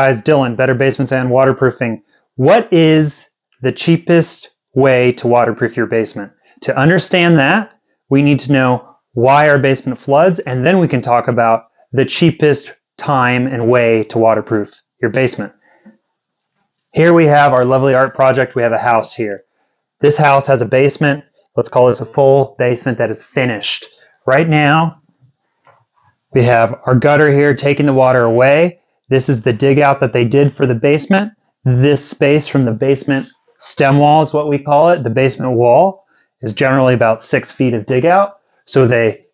Guys, Dylan, Better Basements and Waterproofing. What is the cheapest way to waterproof your basement? To understand that, we need to know why our basement floods, and then we can talk about the cheapest time and way to waterproof your basement. Here we have our lovely art project. We have a house here. This house has a basement. Let's call this a full basement that is finished. Right now, we have our gutter here taking the water away. This is the dig out that they did for the basement. This space from the basement stem wall is what we call it. The basement wall is generally about 6 feet of dig out. So they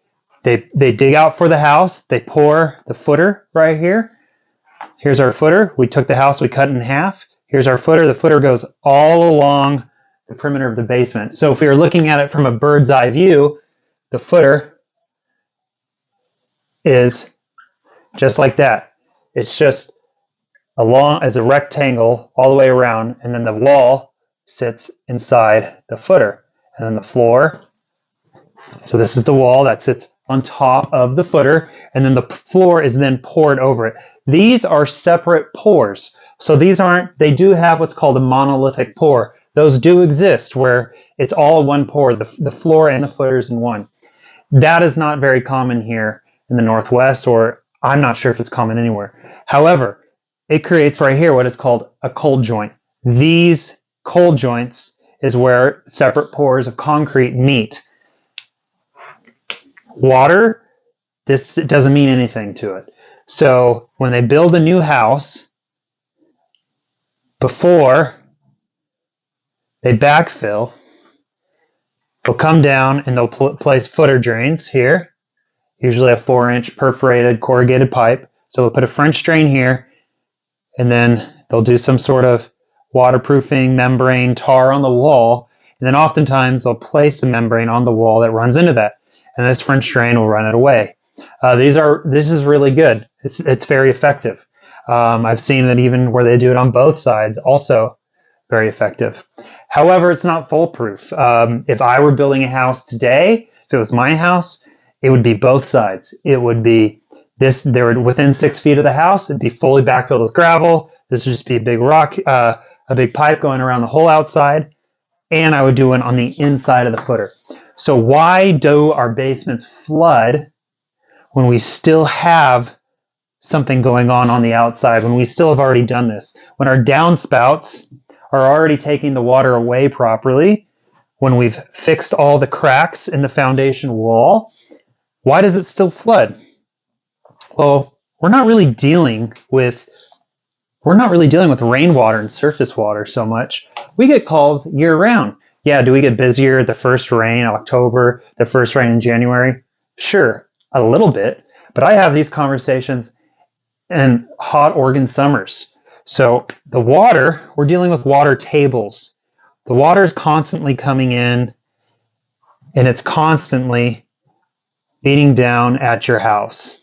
dig out for the house. They pour the footer right here. Here's our footer. We took the house, we cut it in half. Here's our footer. The footer goes all along the perimeter of the basement. So if we were looking at it from a bird's eye view, the footer is just like that. It's just as a rectangle all the way around, and then the wall sits inside the footer, and then the floor. So this is the wall that sits on top of the footer, and then the floor is then poured over it. These are separate pours. So they do have what's called a monolithic pour. Those do exist where it's all one pour, the floor and the footers in one. That is not very common here in the Northwest, or I'm not sure if it's common anywhere. However, it creates right here what is called a cold joint. These cold joints is where separate pours of concrete meet. Water, this doesn't mean anything to it. So when they build a new house, before they backfill, they'll come down and they'll place footer drains here, usually a 4-inch perforated corrugated pipe. So they'll put a French drain here, and then they'll do some sort of waterproofing membrane tar on the wall, and then oftentimes they'll place a membrane on the wall that runs into that, and this French drain will run it away. This is really good. It's very effective. I've seen it even where they do it on both sides, also very effective. However, it's not foolproof. If I were building a house today, if it was my house, it would be both sides. It would be within 6 feet of the house, it'd be fully backfilled with gravel. This would just be a big rock, a big pipe going around the whole outside, and I would do it on the inside of the footer. So why do our basements flood when we still have something going on the outside, when we still have already done this? When our downspouts are already taking the water away properly, when we've fixed all the cracks in the foundation wall, why does it still flood? Well, we're not really dealing with rainwater and surface water so much. We get calls year round. Yeah, do we get busier the first rain in October, the first rain in January? Sure, a little bit, but I have these conversations in hot Oregon summers. So the water, we're dealing with water tables. The water is constantly coming in, and it's constantly beating down at your house.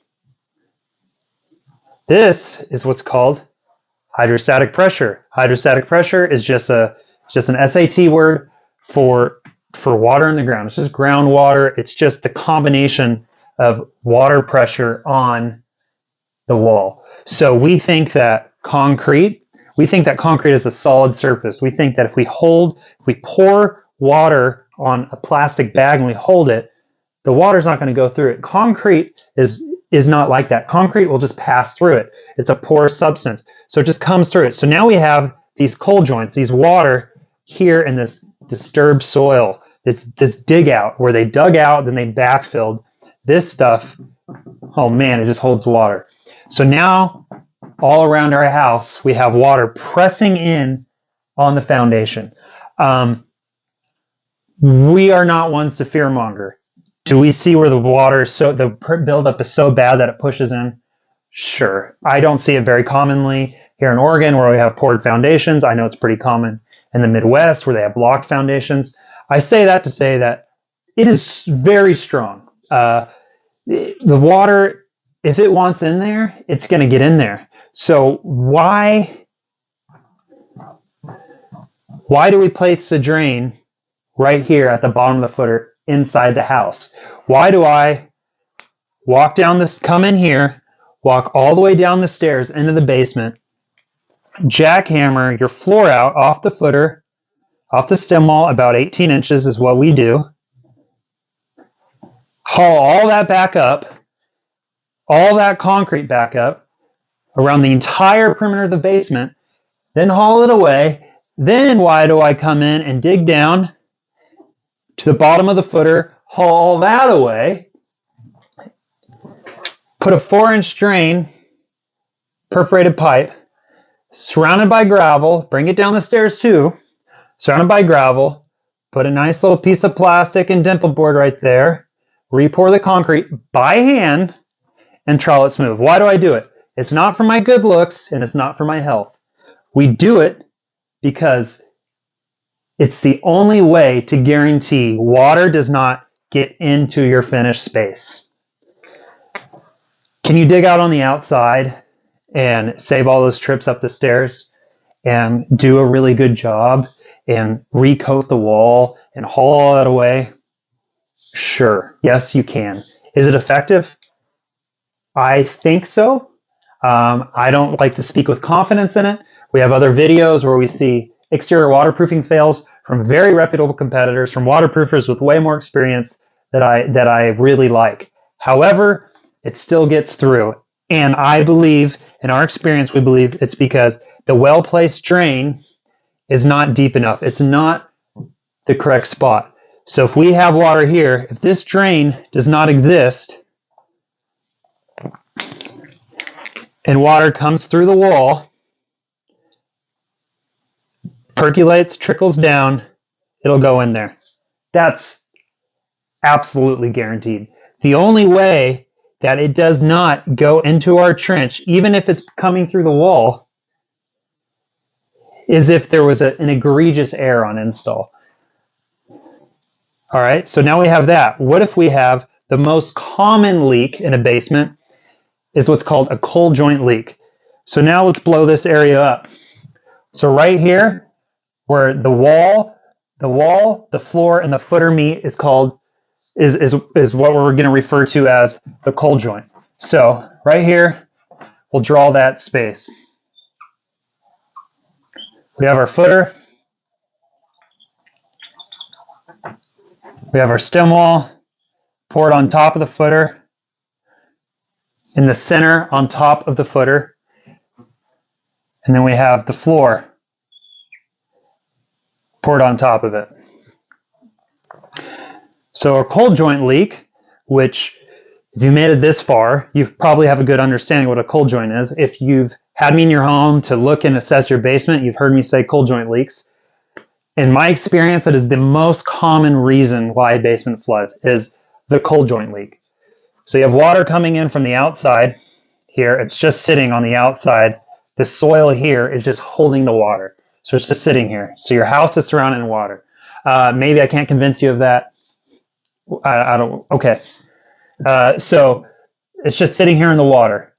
This is what's called hydrostatic pressure. Hydrostatic pressure is just an SAT word for water in the ground. It's just groundwater. It's just the combination of water pressure on the wall. So we think that concrete is a solid surface. We think that if we pour water on a plastic bag and we hold it, the water's not going to go through it. Concrete is not like that. Concrete will just pass through it. It's a porous substance. So it just comes through it. So now we have these cold joints, these water here in this disturbed soil, this dig out where they dug out, then they backfilled. This stuff, oh man, it just holds water. So now all around our house, we have water pressing in on the foundation. We are not ones to fearmonger. Do we see where the buildup is so bad that it pushes in? Sure. I don't see it very commonly here in Oregon where we have poured foundations. I know it's pretty common in the Midwest where they have blocked foundations. I say that to say that it is very strong. The water, if it wants in there, it's going to get in there. So why do we place the drain right here at the bottom of the footer inside the house? Why do I come in here, walk all the way down the stairs into the basement, jackhammer your floor out off the footer, off the stem wall, about 18 inches is what we do. Haul all that back up, all that concrete back up around the entire perimeter of the basement, then haul it away. Then why do I come in and dig down to the bottom of the footer, haul all that away, put a 4-inch drain, perforated pipe, surrounded by gravel, bring it down the stairs too, surrounded by gravel, put a nice little piece of plastic and dimple board right there, re-pour the concrete by hand, and trowel it smooth. Why do I do it? It's not for my good looks and it's not for my health. We do it because it's the only way to guarantee water does not get into your finished space. Can you dig out on the outside and save all those trips up the stairs and do a really good job and recoat the wall and haul all that away? Sure. Yes, you can. Is it effective? I think so. I don't like to speak with confidence in it. We have other videos where we see exterior waterproofing fails from very reputable competitors, from waterproofers with way more experience that I really like. However, it still gets through. And I believe, in our experience, we believe it's because the well-placed drain is not deep enough. It's not the correct spot. So if we have water here, if this drain does not exist, and water comes through the wall, percolates, trickles down, it'll go in there. That's absolutely guaranteed. The only way that it does not go into our trench, even if it's coming through the wall, is if there was an egregious error on install. All right, so now we have that. What if we have the most common leak in a basement is what's called a cold joint leak. So now let's blow this area up. So right here, where the wall, the floor, and the footer meet is called is what we're going to refer to as the cold joint. So right here, we'll draw that space. We have our footer. We have our stem wall poured on top of the footer. In the center on top of the footer. And then we have the floor poured on top of it. So a cold joint leak, which if you made it this far, you probably have a good understanding what a cold joint is. If you've had me in your home to look and assess your basement, you've heard me say cold joint leaks. In my experience, that is the most common reason why a basement floods, is the cold joint leak. So you have water coming in from the outside here. It's just sitting on the outside. The soil here is just holding the water. So it's just sitting here. So your house is surrounded in water. Maybe I can't convince you of that. I don't, okay. So it's just sitting here in the water.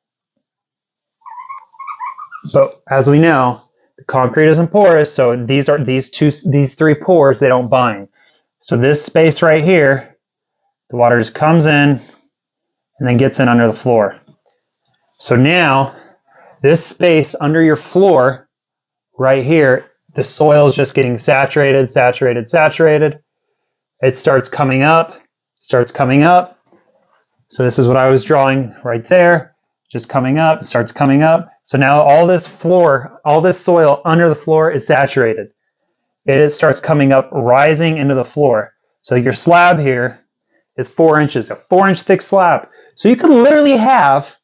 But as we know, the concrete isn't porous, so these three pores, they don't bind. So this space right here, the water just comes in and then gets in under the floor. So now, this space under your floor, right here, the soil is just getting saturated. It starts coming up. So this is what I was drawing right there, just coming up, starts coming up. So now all this floor, all this soil under the floor is saturated. It starts coming up, rising into the floor. So your slab here is 4 inches, a 4-inch thick slab. So you could literally have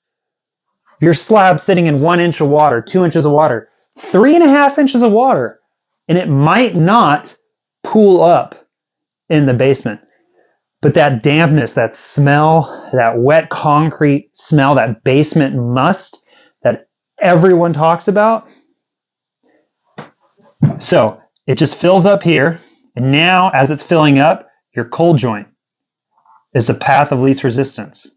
your slab sitting in 1 inch of water, 2 inches of water, 3.5 inches of water, and it might not pool up in the basement. But that dampness, that smell, that wet concrete smell, that basement must that everyone talks about. So it just fills up here. And now as it's filling up, your cold joint is the path of least resistance.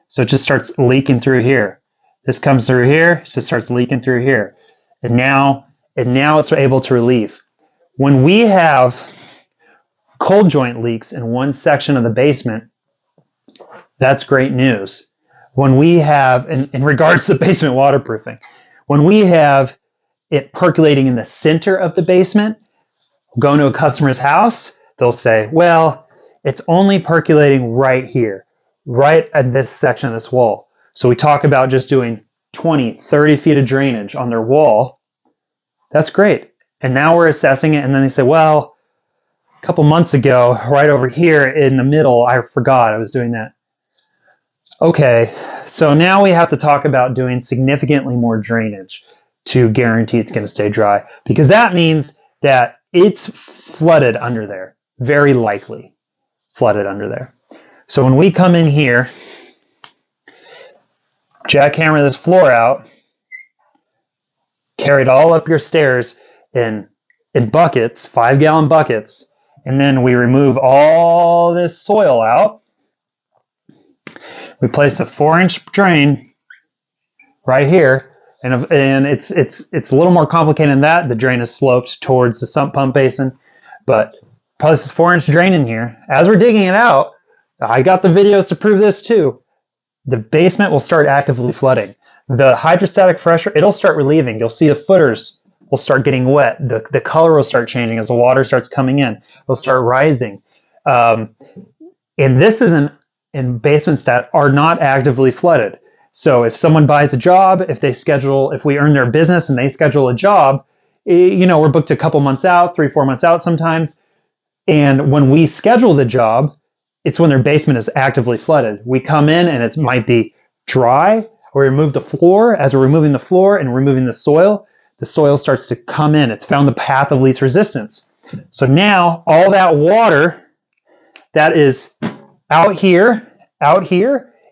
So it just starts leaking through here. This comes through here, so it starts leaking through here. And now it's able to relieve. When we have cold joint leaks in one section of the basement, that's great news. When we have, in regards to basement waterproofing, when we have it percolating in the center of the basement. Go into a customer's house, they'll say, well, it's only percolating right here, right at this section of this wall. So we talk about just doing 20, 30 feet of drainage on their wall. That's great. And now we're assessing it, and then they say, well, a couple months ago, right over here in the middle, I forgot I was doing that. Okay, so now we have to talk about doing significantly more drainage to guarantee it's going to stay dry, because that means that it's flooded under there, very likely flooded under there. So when we come in here, jackhammer this floor out, carry it all up your stairs in buckets, 5-gallon buckets, and then we remove all this soil out. We place a 4-inch drain right here, and it's a little more complicated than that. The drain is sloped towards the sump pump basin, but place this 4-inch drain in here. As we're digging it out, I got the videos to prove this too. The basement will start actively flooding. The hydrostatic pressure, it'll start relieving. You'll see the footers will start getting wet. The color will start changing as the water starts coming in. It'll start rising. And this is in basements that are not actively flooded. So if someone buys a job, if we earn their business and they schedule a job, we're booked a couple months out, 3-4 months out sometimes. And when we schedule the job, it's when their basement is actively flooded. We come in and it might be dry, or we remove the floor. As we're removing the floor and removing the soil starts to come in. It's found the path of least resistance. So now all that water that is out here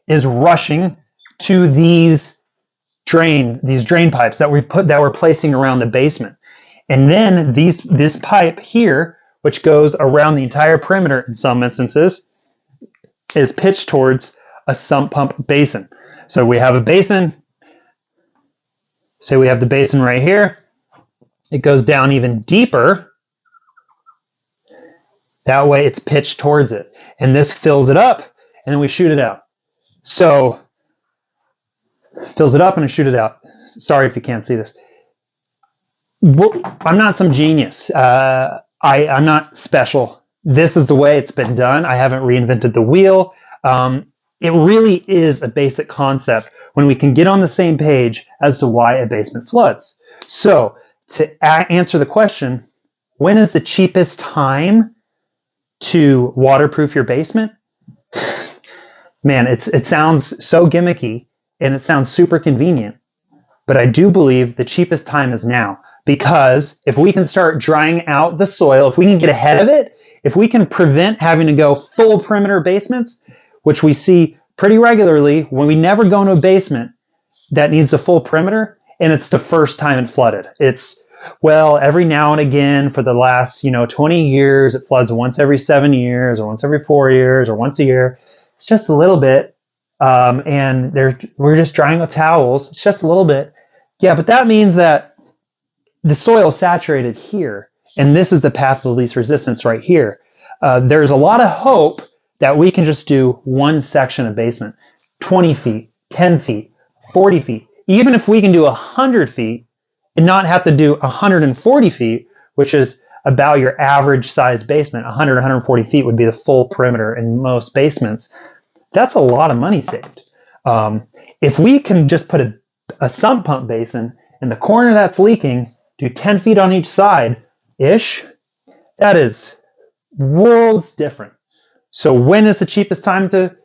is rushing to these drain pipes that we're placing around the basement. And then this pipe here, which goes around the entire perimeter in some instances, is pitched towards a sump pump basin. So we have a basin. Say we have the basin right here. It goes down even deeper. That way it's pitched towards it. And this fills it up, and then we shoot it out. So, fills it up and I shoot it out. Sorry if you can't see this. I'm not some genius. I'm not special. This is the way it's been done. I haven't reinvented the wheel. It really is a basic concept when we can get on the same page as to why a basement floods. So, to answer the question, when is the cheapest time to waterproof your basement? Man, it sounds so gimmicky and it sounds super convenient, but I do believe the cheapest time is now, because if we can start drying out the soil, if we can get ahead of it, if we can prevent having to go full perimeter basements, which we see pretty regularly when we never go into a basement that needs a full perimeter and it's the first time it flooded. It's, well, every now and again for the last 20 years, it floods once every 7 years or once every 4 years or once a year. It's just a little bit. And we're just drying with towels. It's just a little bit. Yeah, but that means that the soil is saturated here. And this is the path of least resistance right here. There's a lot of hope that we can just do one section of basement, 20 feet, 10 feet, 40 feet. Even if we can do 100 feet and not have to do 140 feet, which is about your average size basement, 100, 140 feet would be the full perimeter in most basements. That's a lot of money saved. If we can just put a sump pump basin in the corner that's leaking, do 10 feet on each side-ish, that is worlds different. So when is the cheapest time to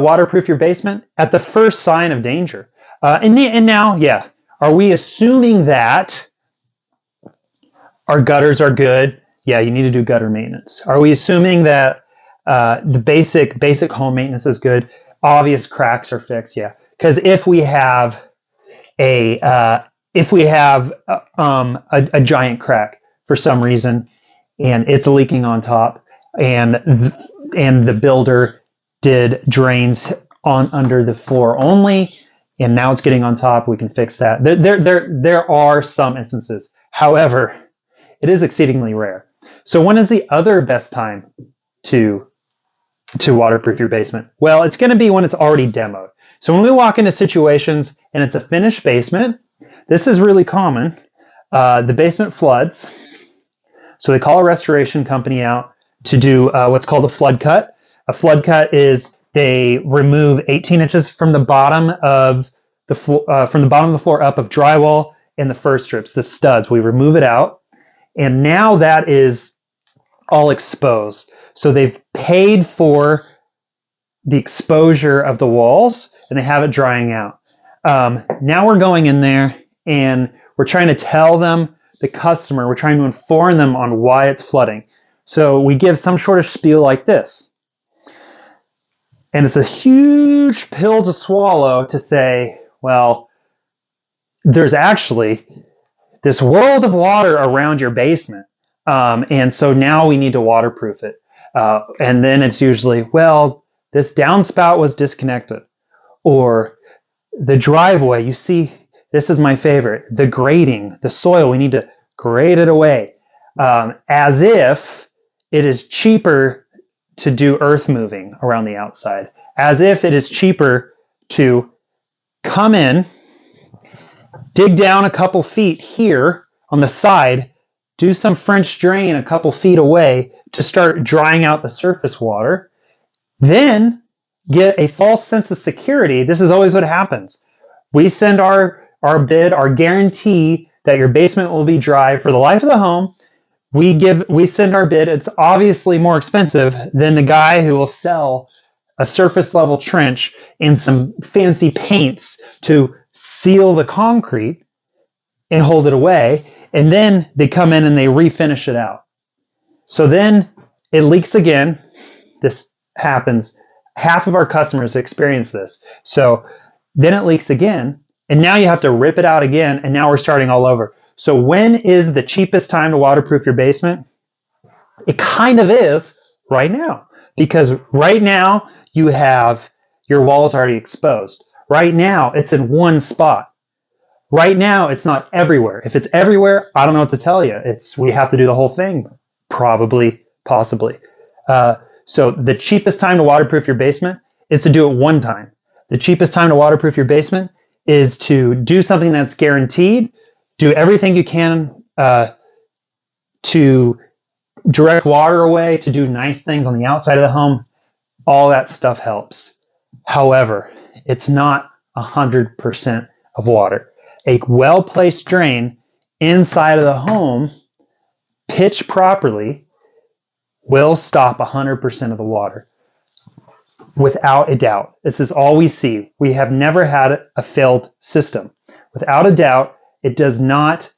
waterproof your basement? At the first sign of danger. And now, yeah, are we assuming that our gutters are good? Yeah, you need to do gutter maintenance. Are we assuming that the basic home maintenance is good? Obvious cracks are fixed. Yeah, because if we have a giant crack for some reason and it's leaking on top, and the builder did drains on under the floor only, and now it's getting on top, we can fix that. There are some instances. However, it is exceedingly rare. So when is the other best time to waterproof your basement? Well, it's going to be when it's already demoed. So when we walk into situations and it's a finished basement, this is really common. The basement floods. So they call a restoration company out to do what's called a flood cut. A flood cut is they remove 18 inches from the bottom of the floor up of drywall and the first strips, the studs. We remove it out, and now that is all exposed. So they've paid for the exposure of the walls, and they have it drying out. Now we're going in there, and we're trying to tell them, the customer, we're trying to inform them on why it's flooding. So we give some sort of spiel like this. And it's a huge pill to swallow to say, well, there's actually this world of water around your basement. And so now we need to waterproof it. And then it's usually, well, this downspout was disconnected. Or the driveway, you see, this is my favorite, the grading, the soil, we need to grade it away. As if it is cheaper to do earth moving around the outside. As if it is cheaper to come in, dig down a couple feet here on the side, do some French drain a couple feet away to start drying out the surface water, then get a false sense of security. This is always what happens. We send our bid, our guarantee that your basement will be dry for the life of the home. We send our bid. It's obviously more expensive than the guy who will sell a surface level trench and some fancy paints to seal the concrete and hold it away. And then they come in and they refinish it out. So then it leaks again. This happens. Half of our customers experience this. So then it leaks again. And now you have to rip it out again. And now we're starting all over. So when is the cheapest time to waterproof your basement? It kind of is right now. Because right now you have your walls already exposed. Right now it's in one spot. Right now it's not everywhere. If it's everywhere, I don't know what to tell you. We have to do the whole thing. Probably, possibly. So the cheapest time to waterproof your basement is to do it one time. The cheapest time to waterproof your basement is to do something that's guaranteed. Do everything you can to direct water away, to do nice things on the outside of the home. All that stuff helps. However, it's not 100% of water. A well-placed drain inside of the home, pitched properly, will stop 100% of the water. Without a doubt. This is all we see. We have never had a failed system. Without a doubt, it does not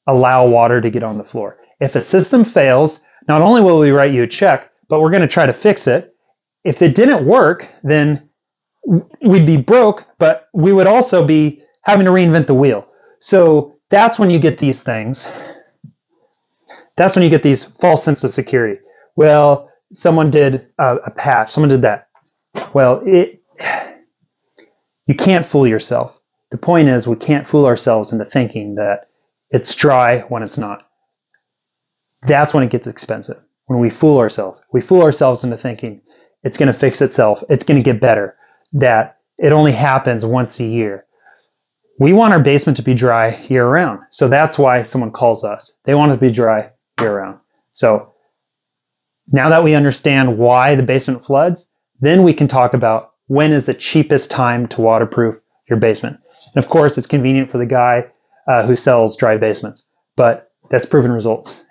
allow water to get on the floor. If a system fails, not only will we write you a check, but we're going to try to fix it. If it didn't work, then we'd be broke, but we would also be having to reinvent the wheel. So that's when you get these things. That's when you get these false sense of security. Well, someone did a patch. Someone did that. Well, you can't fool yourself. The point is, we can't fool ourselves into thinking that it's dry when it's not. That's when it gets expensive. When we fool ourselves. We fool ourselves into thinking it's going to fix itself. It's going to get better. That it only happens once a year. We want our basement to be dry year round. So that's why someone calls us. They want it to be dry year round. So now that we understand why the basement floods, then we can talk about when is the cheapest time to waterproof your basement. And of course, it's convenient for the guy who sells dry basements, but that's proven results.